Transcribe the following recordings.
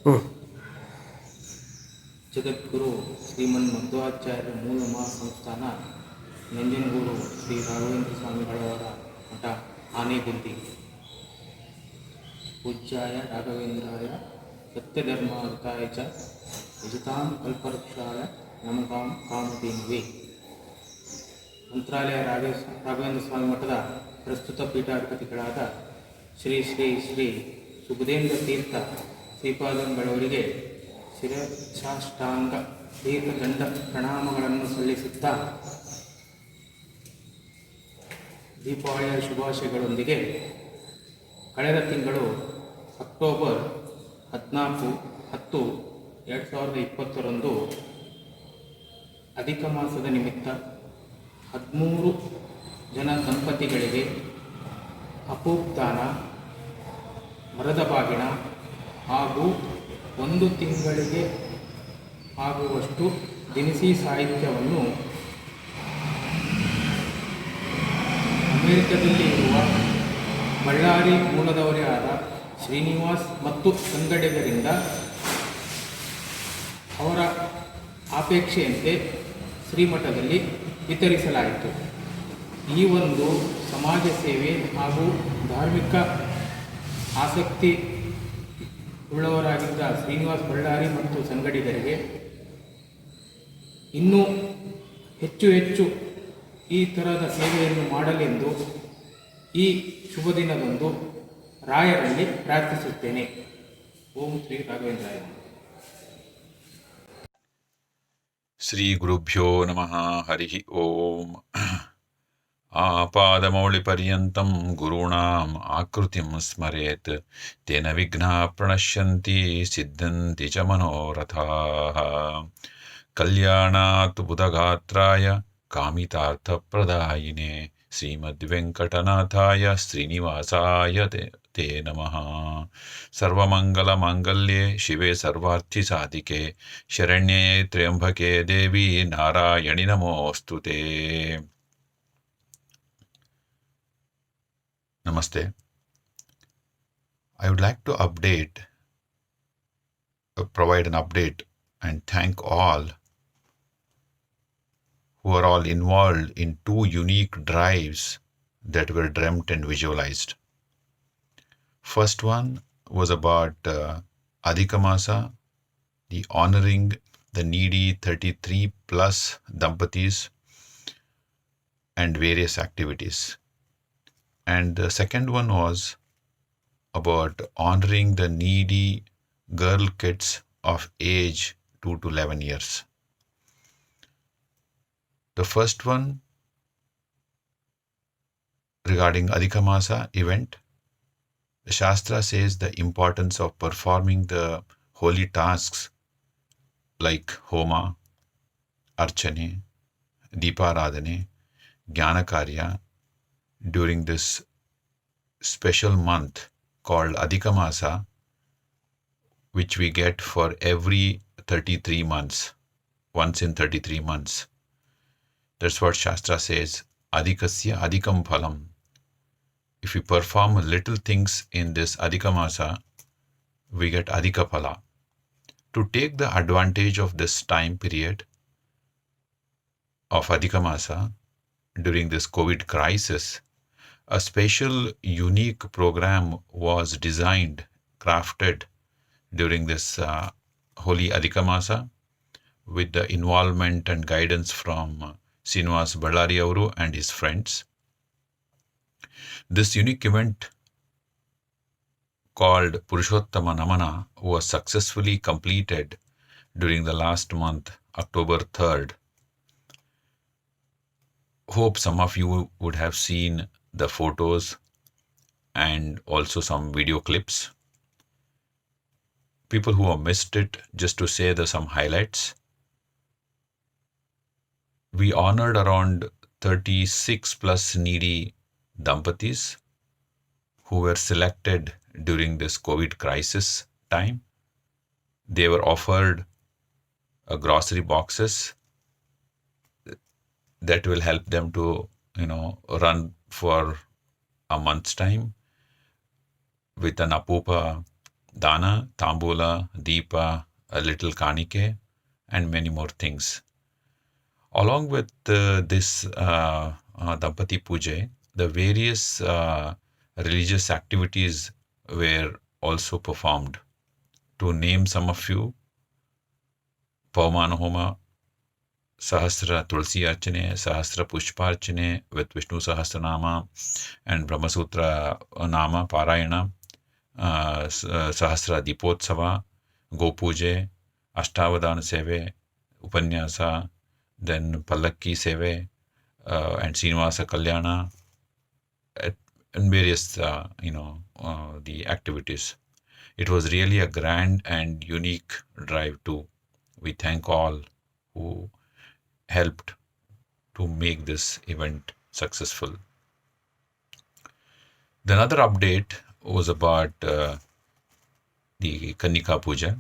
ಹ್ಞೂ. ಜಗದ್ಗುರು ಶ್ರೀಮನ್ ಮಧ್ವಾಚಾರ್ಯ ಮೂಲ ಮಹಾಸಂಸ್ಥಾನ ನಂಜನಗೂಡು ಶ್ರೀ ರಾಘವೇಂದ್ರ ಸ್ವಾಮಿಗಳವರ ಮಠ ಆನೆಗುಂದಿ. ಪೂಜ್ಯಾಯ ರಾಘವೇಂದ್ರಾಯ ಸತ್ಯಧರ್ಮಾರ್ಥಾಯ ಚ ಯಜತಾಂ ಕಲ್ಪವೃಕ್ಷಾಯ ನಮತಾಂ ಕಾಮಧೇನುವೇ. ಮಂತ್ರಾಲಯ ರಾಘವೇಂದ್ರ ಸ್ವಾಮಿ ಮಠದ ಪ್ರಸ್ತುತ ಪೀಠಾಧಿಪತಿಗಳಾದ ಶ್ರೀ ಶ್ರೀ ಶ್ರೀ ಸುಬುಧೇಂದ್ರ ತೀರ್ಥ ಶ್ರೀಪಾದಂಗಳವರಿಗೆ ಶಿರಸಾಷ್ಟಾಂಗ ದೀರ್ಘದಂಡ ಪ್ರಣಾಮಗಳನ್ನು ಸಲ್ಲಿಸುತ್ತಾ ದೀಪಾವಳಿಯ ಶುಭಾಶಯಗಳೊಂದಿಗೆ ಕಳೆದ ತಿಂಗಳು ಅಕ್ಟೋಬರ್ 14/10/2020 ಅಧಿಕ ಮಾಸದ ನಿಮಿತ್ತ 13 ಜನ ದಂಪತಿಗಳಿಗೆ ಅಪೂಪ್ದಾನ, ಮರದ ಬಾಗಿಣ ಹಾಗೂ 1 ತಿಂಗಳಿಗೆ ಆಗುವಷ್ಟು ದಿನಸಿ ಸಾಹಿತ್ಯವನ್ನು ಅಮೆರಿಕದಲ್ಲಿ ಇರುವ ಬಳ್ಳಾರಿ ಮೂಲದವರೇ ಆದ ಶ್ರೀನಿವಾಸ್ ಮತ್ತು ಸಂಗಡಿಗರಿಂದ ಅವರ ಅಪೇಕ್ಷೆಯಂತೆ ಶ್ರೀಮಠದಲ್ಲಿ ವಿತರಿಸಲಾಯಿತು. ಈ ಒಂದು ಸಮಾಜ ಸೇವೆ ಹಾಗೂ ಧಾರ್ಮಿಕ ಆಸಕ್ತಿ ಉಳ್ಳವರಾಗಿದ್ದ ಶ್ರೀನಿವಾಸ್ ಬಳ್ಳಾರಿ ಮತ್ತು ಸಂಗಡಿಗರಿಗೆ ಇನ್ನೂ ಹೆಚ್ಚು ಈ ಥರದ ಸೇವೆಯನ್ನು ಮಾಡಲೆಂದು ಈ ಶುಭ ದಿನದಂದು ರಾಯರಲ್ಲಿ ಪ್ರಾರ್ಥಿಸುತ್ತೇನೆ. ಓಂ ಶ್ರೀ ರಾಘವೇಂದ್ರಾಯ. ಶ್ರೀ ಗುರುಭ್ಯೋ ನಮಃ. ಹರಿ ಓಂ. ಆಪಾದಮೌಳಿಪರ್ಯಂತಂ ಗುರುಣಾಂ ಆಕೃತಿಂ ಸ್ಮರೇತ್ ತೇನ ವಿಘ್ನಃ ಪ್ರಣಶ್ಯಂತಿ ಸಿದ್ಧಂತಿ ಚ ಮನೋರಥಾಃ. ಕಲ್ಯಾಣಾತ್ ಬುಧಗಾತ್ರಾಯ ಕಾಮಿತಾರ್ಥಪ್ರದಾಯಿನೇ ಶ್ರೀಮದ್ವೆಂಕಟನಾಥಾಯ ಶ್ರೀನಿವಾಸಾಯ ते नमः. सर्वमङ्गलमाङ्गल्ये शिवे सर्वार्थिसाधिके शरण्ये त्र्यम्बके देवी नारायणि नमोऽस्तु ते. Namaste. I would like to provide an update and thank all who are all involved in 2 unique drives that were dreamt and visualized. First one was about Adhika Masa, the honoring the needy 33 plus Dampatis and various activities. And the second one was about honoring the needy girl kids of age 2 to 11 years. The first one regarding Adhika Masa event, the Shastra says the importance of performing the holy tasks like Homa, Archane, Deeparadhane, Jnanakarya during this special month called Adhika Masa, which we get for every 33 months, once in 33 months. That's what Shastra says, Adhikasya Adhikam Phalam. If we perform little things in this Adhika Masa, we get Adhika Phala. To take the advantage of this time period of Adhika Masa during this COVID crisis, a special unique program was designed, crafted during this holy Adhika Masa with the involvement and guidance from Srinivas Ballari Avaru and his friends. This unique event called Purushottama Namana was successfully completed during the last month, October 3rd. Hope some of you would have seen the photos and also some video clips. People who have missed it, just to say some highlights. We honored around 36 plus needy Dampatis who were selected during this COVID crisis time. They were offered grocery boxes that will help them to, run for a month's time with an apupa Dana, Tambula, Deepa, a little Kanike, and many more things. Along with this Dampati Puja, the various religious activities were also performed. To name some of you, Pavamana Homa, Sahasra Tulsi Archane, Sahasra Pushparchane with Vishnu Sahasranama and Brahmasutra Nama Parayana, Sahasra Deepotsava, Gopuje, Ashtavadana Seve, Upanyasa, then Pallakki Seve, and Srinivasa Kalyana, and various, the activities. It was really a grand and unique drive too. We thank all who helped to make this event successful. The another update was about the Kanika Puja.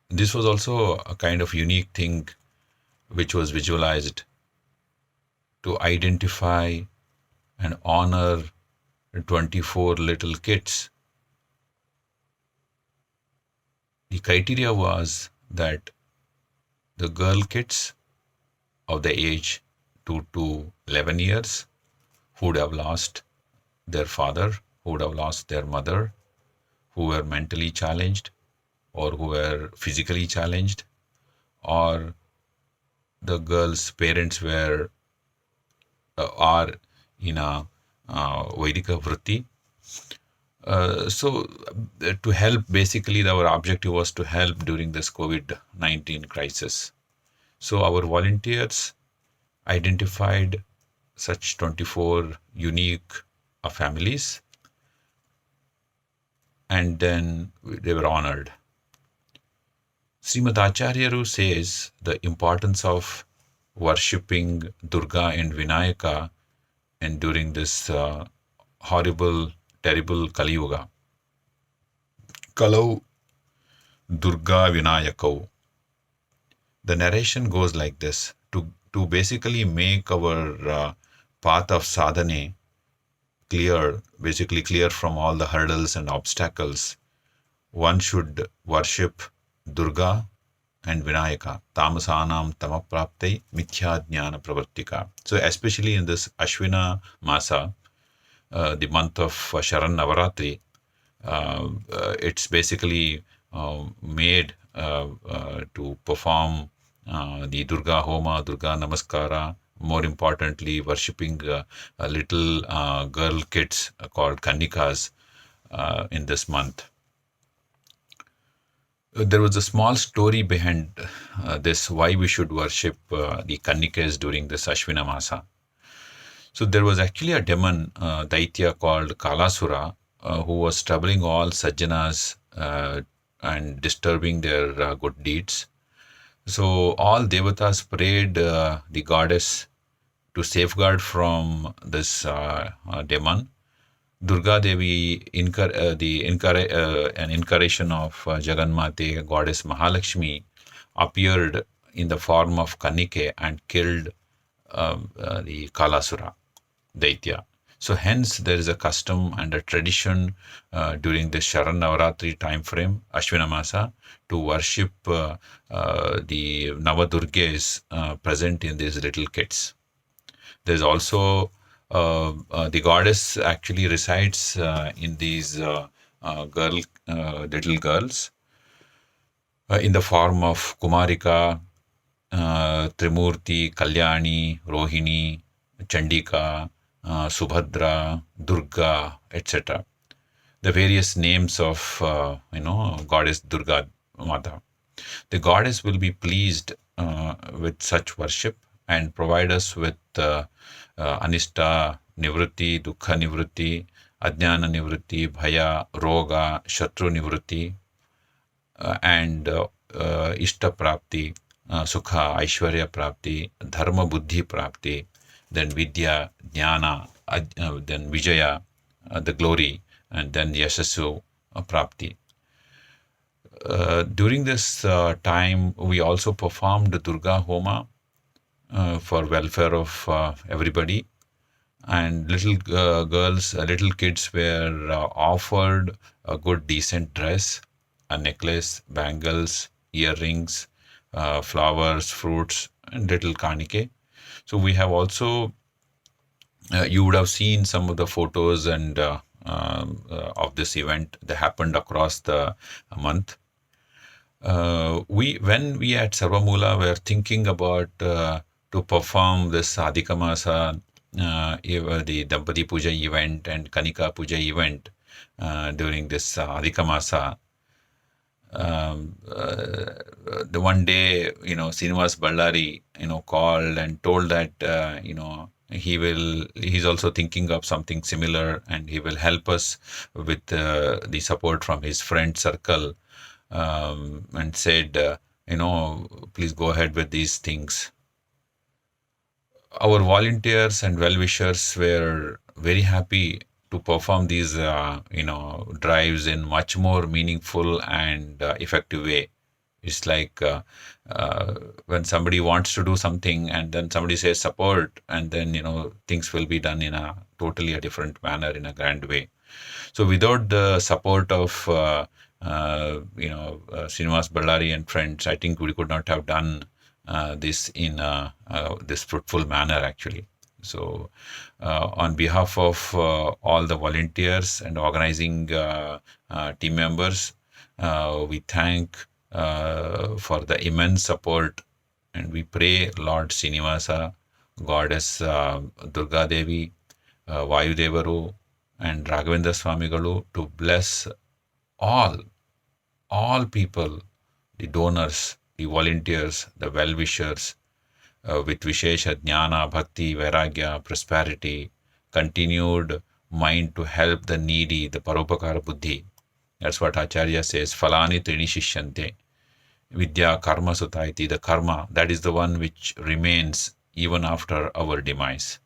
This was also a kind of unique thing which was visualized to identify and honor 24 little kids. The criteria was that the girl kids of the age 2 to 11 years who would have lost their father, who would have lost their mother, who were mentally challenged or who were physically challenged, or the girl's parents were are in a Vaidika Vritti. So to help, basically our objective was to help during this COVID-19 crisis. So our volunteers identified such 24 unique families, and then they were honored. Srimad Acharyaru says the importance of worshipping Durga and Vinayaka and during this horrible, terrible Kali Yuga. Kalau Durga Vinayakau. The narration goes like this: to basically make our path of sadhana clear, basically clear from all the hurdles and obstacles, one should worship Durga and Vinayaka, Tamasanam Tamapraptai Mithya Jnana Pravartika. So especially in this Ashwina Masa, the month of Sharan Navaratri, it's basically made to perform the Durga Homa, Durga Namaskara, more importantly, worshipping little girl kids called Kannikas in this month. There was a small story behind this, why we should worship the Kannikas during this Ashwina Masa. So there was actually a demon, Daitya called Kalasura, who was troubling all Sajjanas and disturbing their good deeds. So all Devatas prayed the goddess to safeguard from this demon. Durga Devi, an incarnation of Jagannmate, goddess Mahalakshmi, appeared in the form of Kannike and killed the Kalasura, Daitya. So hence there is a custom and a tradition during the Sharan Navaratri time frame, Ashwina Masa, to worship the Navadurgas present in these little kids. There's also the goddess actually resides in these little girls in the form of Kumarika, Trimurti, Kalyani, Rohini, Chandika, Subhadra, Durga, etc. The various names of goddess Durga Mata. The goddess will be pleased with such worship and provide us with Anishta Nivritti, Dukha Nivritti, Ajnana Nivritti, Bhaya, Roga, Shatru Nivritti, and Ishta Prapti, Sukha, Aishwarya Prapti, Dharma Buddhi Prapti, then Vidya, Jnana, then Vijaya, the glory, and then Yashasu Prapti. During this time, we also performed Durga Homa for welfare of everybody, and little girls, little kids were offered a good decent dress a necklace, bangles, earrings, flowers, fruits, and little kanike. So we have also, you would have seen some of the photos and of this event that happened across the month. When we at Sarvamoola were thinking about to perform this Adhika Masa, the Dampati Puja event and Kanika Puja event during this Adhika Masa, the one day, Srinivas Ballari, called and told that, he's also thinking of something similar and he will help us with the support from his friend circle, and said, please go ahead with these things. Our volunteers and well-wishers were very happy to perform these, drives in much more meaningful and effective way. It's like when somebody wants to do something and then somebody says support, and then things will be done in a totally a different manner, in a grand way. So without the support of Srinivas Ballari and friends, I think we could not have done this in this fruitful manner, actually. So, on behalf of all the volunteers and organizing team members, we thank for the immense support, and we pray Lord Srinivasa, Goddess Durga Devi, Vayudevaru, and Raghavendra Swamigalu to bless all people, the donors, the volunteers, the well-wishers, with Vishesha Jnana, Bhakti, Vairagya, prosperity, continued mind to help the needy, the Paropakara Buddhi. That's what Acharya says, Falani Trini Shishyante. Vidya Karma Sutaiti, the karma, that is the one which remains even after our demise.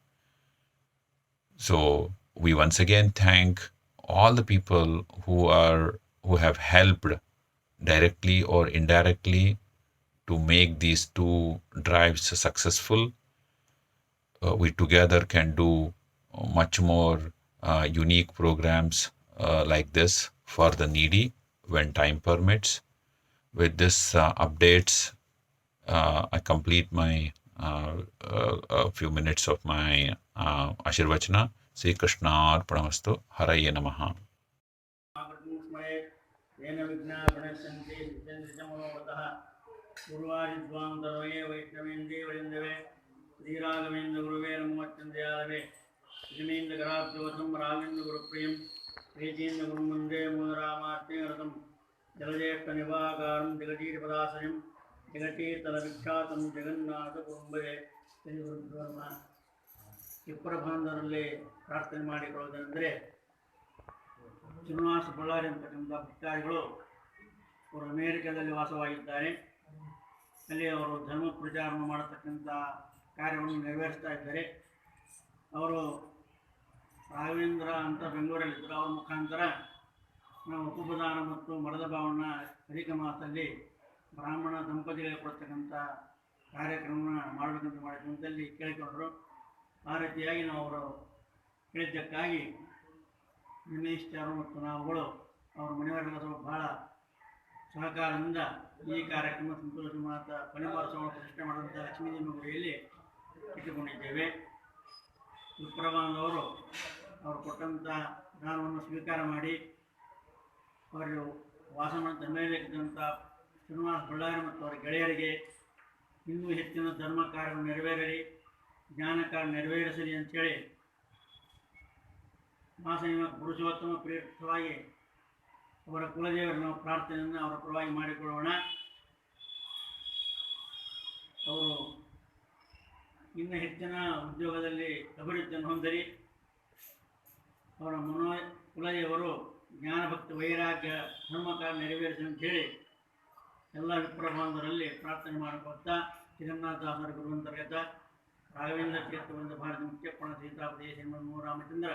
So we once again thank all the people who have helped directly or indirectly to make these two drives successful. We together can do much more unique programs like this for the needy when time permits. With this updates, I complete my a few minutes of my Ashirvachana. Sri Krishna Arpanamastu. Haraye Namaha. Shri Raghavendra ಗುರುವೇ ನಮೋಚ್ಚಂದಯಾಲವೇ ಶ್ರೀಮೇಂದ್ರ ಗರಾಬ್ಜೋತಂ ರಾಘವೇಂದ್ರ ಗುರುಪ್ರಿಯಂ ಪ್ರೀತೀಂದ್ರ ಗುರುಮಂದೇ ಮೂಲರಾಮಾರ್ತಿರತಂ ಜಲಜೇಷ್ಟ ನಿವಾಕಾರಂ ಜಗತೀರ್ಪದಾಶ್ರಯಂ ಜಗತೀರ್ಥಲವಿಖ್ಯಾತಂ ಜಗನ್ನಾಥ ಗುರುಂಬೆ ಶ್ರೀ ಗುರುದ್ವರ್ಮ ಇಬ್ಬರ ಬಾಂಧವರಲ್ಲಿ ಪ್ರಾರ್ಥನೆ ಮಾಡಿಕೊಳ್ಳುವುದೆಂದರೆ ಶ್ರೀನಿವಾಸ ಬಳ್ಳಾರಿ ಅಂತಕ್ಕಂಥ ಭಕ್ತಾದಿಗಳು ಅವರು ಅಮೇರಿಕಾದಲ್ಲಿ ವಾಸವಾಗಿದ್ದಾರೆ. ಅಲ್ಲಿ ಅವರು ಧರ್ಮ ಪ್ರಚಾರವನ್ನು ಮಾಡತಕ್ಕಂಥ ಕಾರ್ಯವನ್ನು ನೆರವೇರಿಸ್ತಾ ಇದ್ದಾರೆ. ಅವರು ರಾಘವೇಂದ್ರ ಅಂತ ಬೆಂಗಳೂರಲ್ಲಿದ್ದರು. ಅವರ ಮುಖಾಂತರ ನಾವು ಉಪದಾನ ಮತ್ತು ಮರದ ಭಾವನ ಅಧಿಕ ಮಾಸದಲ್ಲಿ ಬ್ರಾಹ್ಮಣ ದಂಪತಿಗಳಿಗೆ ಕೊಡ್ತಕ್ಕಂಥ ಕಾರ್ಯಕ್ರಮವನ್ನು ಮಾಡಬೇಕಂತ ಮಾಡಿದಂತಲ್ಲಿ ಕೇಳಿಕೊಂಡರು. ಆ ರೀತಿಯಾಗಿ ನಾವು ಅವರು ಕೇಳಿದ್ದಕ್ಕಾಗಿ ನಿಮೇಶ್ಚಾರು ಮತ್ತು ನಾವುಗಳು ಅವರ ಮನೆಯವರೆಲ್ಲ ಸ್ವಲ್ಪ ಬಹಳ ಸಹಕಾರದಿಂದ ಈ ಕಾರ್ಯಕ್ರಮ ಸಂತೋಷ ಮಾತಾ ಪರಿವಾರವನ್ನು ಪ್ರತಿಷ್ಠೆ ಮಾಡುವಂಥ ಲಕ್ಷ್ಮೀದೇವಿ ಗುಡಿಯಲ್ಲಿ ಇಟ್ಟುಕೊಂಡಿದ್ದೇವೆ. ವಿಪ್ರವಾದವರು ಅವರು ಕೊಟ್ಟಂಥ ದಾನವನ್ನು ಸ್ವೀಕಾರ ಮಾಡಿ ಅವರು ವಾಸ ಮಾಡಿದ ಮೇಲಿದ್ದಂಥ ಶ್ರೀನಿವಾಸ ಬಳ್ಳಾರಿ ಮತ್ತು ಅವರ ಗೆಳೆಯರಿಗೆ ಇನ್ನೂ ಹೆಚ್ಚಿನ ಧರ್ಮ ಕಾರ್ಯವನ್ನು ನೆರವೇರಲಿ, ಜ್ಞಾನ ಕಾರ್ಯ ನೆರವೇರಿಸಲಿ ಅಂಥೇಳಿ ಮಾಸನಿಮ ಪುರುಷೋತ್ತಮ ಪ್ರೇರಿತವಾಗಿ ಅವರ ಕುಲದೇವರ ನಾವು ಪ್ರಾರ್ಥನೆಯನ್ನು ಅವರ ಪರವಾಗಿ ಮಾಡಿಕೊಳ್ಳೋಣ. ಅವರು ಇನ್ನು ಹೆಚ್ಚಿನ ಉದ್ಯೋಗದಲ್ಲಿ ಅಭಿವೃದ್ಧಿಯನ್ನು ಹೊಂದಲಿ. ಅವರ ಕುಲದೇವರು ಜ್ಞಾನಭಕ್ತಿ ವೈರಾಗ್ಯ ಧರ್ಮಕಾರ ನೆರವೇರಿಸಿ ಅಂತೇಳಿ ಎಲ್ಲ ವಿಪ್ರಬಂಧರಲ್ಲಿ ಪ್ರಾರ್ಥನೆ ಮಾಡಿಕೊಳ್ತಾ ಜಗನ್ನಾಥದಾಸರ ಗುರುವಂತರ್ಗತ ರಾಘವೇಂದ್ರ ತೀರ್ಥವಂತ ಭಾರತ ಮುಖ್ಯಪ್ಪಣ ಸೀತಾಪತಿ ಶ್ರೀಮನ್ ರಾಮಚಂದ್ರ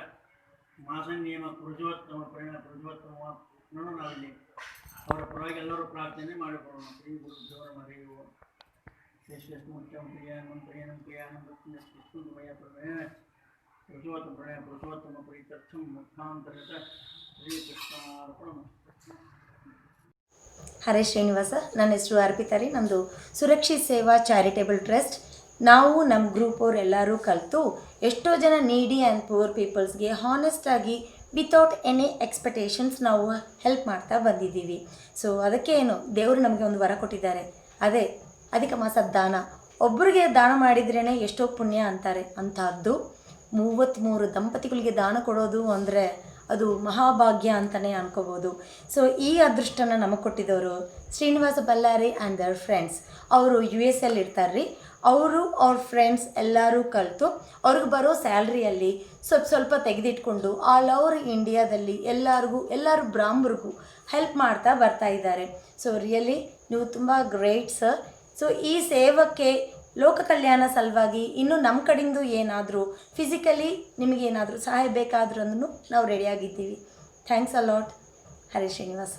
ಮಾಸನ್ನಿಯಮ ಪುರುಷೋತ್ತಮ ಪರಿಣ ಪುರುಷೋತ್ತಮವನ್ನು ನಾವಿಲ್ಲಿ ಅವರ ಪರವಾಗಿ ಎಲ್ಲರೂ ಪ್ರಾರ್ಥನೆ ಮಾಡಿಕೊಳ್ಳೋಣ. ಶ್ರೀ ಗುರುದೇವರ ಮರೆಯುವ ಶ್ರೇಷ್ಠ ಪ್ರಿಯಾನಂ ಪುರುಷೋತ್ತಮ ಪ್ರಣಯ ಪುರುಷೋತ್ತಮ ಪ್ರೀತ್ಯರ್ಥಂ ಮುಖಾಂತರ್ಗತ ಶ್ರೀ ಕೃಷ್ಣಾರ್ಪಣ. ಹರೇ ಶ್ರೀನಿವಾಸ. ನನ್ನ ಹೆಸರು ಅರ್ಪಿತಾ ರೀ. ನಮ್ಮದು ಸುರಕ್ಷಿತ್ ಸೇವಾ ಚಾರಿಟೇಬಲ್ ಟ್ರಸ್ಟ್. ನಾವು ನಮ್ಮ ಗ್ರೂಪ್ ಅವ್ರು ಎಲ್ಲರೂ ಕಲಿತು ಎಷ್ಟೋ ಜನ ನೀಡಿ ಆ್ಯಂಡ್ ಪೂರ್ ಪೀಪಲ್ಸ್ಗೆ ಹಾನೆಸ್ಟಾಗಿ ವಿತೌಟ್ ಎನಿ ಎಕ್ಸ್ಪೆಕ್ಟೇಷನ್ಸ್ ನಾವು ಹೆಲ್ಪ್ ಮಾಡ್ತಾ ಬಂದಿದ್ದೀವಿ. ಸೊ ಅದಕ್ಕೆ ಏನು ದೇವರು ನಮಗೆ ಒಂದು ವರ ಕೊಟ್ಟಿದ್ದಾರೆ, ಅದೇ ಅಧಿಕ ಮಾಸದ ದಾನ. ಒಬ್ಬರಿಗೆ ದಾನ ಮಾಡಿದ್ರೇ ಎಷ್ಟೋ ಪುಣ್ಯ ಅಂತಾರೆ. ಅಂತಹದ್ದು 33 ದಂಪತಿಗಳಿಗೆ ದಾನ ಕೊಡೋದು ಅಂದರೆ ಅದು ಮಹಾಭಾಗ್ಯ ಅಂತಲೇ ಅನ್ಕೋಬೋದು. ಸೊ ಈ ಅದೃಷ್ಟನ ನಮಗೆ ಕೊಟ್ಟಿದ್ದವರು Srinivasa Ballari and their friends. ಅವರು US ಅಲ್ಲಿ ಇರ್ತಾರೆ ರೀ. ಅವರು ಅವ್ರ ಫ್ರೆಂಡ್ಸ್ ಎಲ್ಲರೂ ಕಲಿತು ಅವ್ರಿಗೆ ಬರೋ ಸ್ಯಾಲ್ರಿಯಲ್ಲಿ ಸ್ವಲ್ಪ ತೆಗೆದಿಟ್ಕೊಂಡು ಆಲ್ ಓವರ್ ಇಂಡಿಯಾದಲ್ಲಿ ಎಲ್ಲರೂ ಬ್ರಾಹ್ಮರಿಗೂ ಹೆಲ್ಪ್ ಮಾಡ್ತಾ ಬರ್ತಾ ಇದ್ದಾರೆ. ಸೊ ರಿಯಲಿ ನೀವು ತುಂಬ ಗ್ರೇಟ್ ಸರ್. ಸೊ ಈ ಸೇವಕ್ಕೆ ಲೋಕ ಕಲ್ಯಾಣ ಸಲುವಾಗಿ ಇನ್ನೂ ನಮ್ಮ ಕಡೆಯಿಂದ ಏನಾದರೂ ಫಿಸಿಕಲಿ ನಿಮಗೇನಾದರೂ ಸಹಾಯ ಬೇಕಾದ್ರೂ ನಾವು ರೆಡಿಯಾಗಿದ್ದೀವಿ. Thanks a lot. Hare Srinivasa.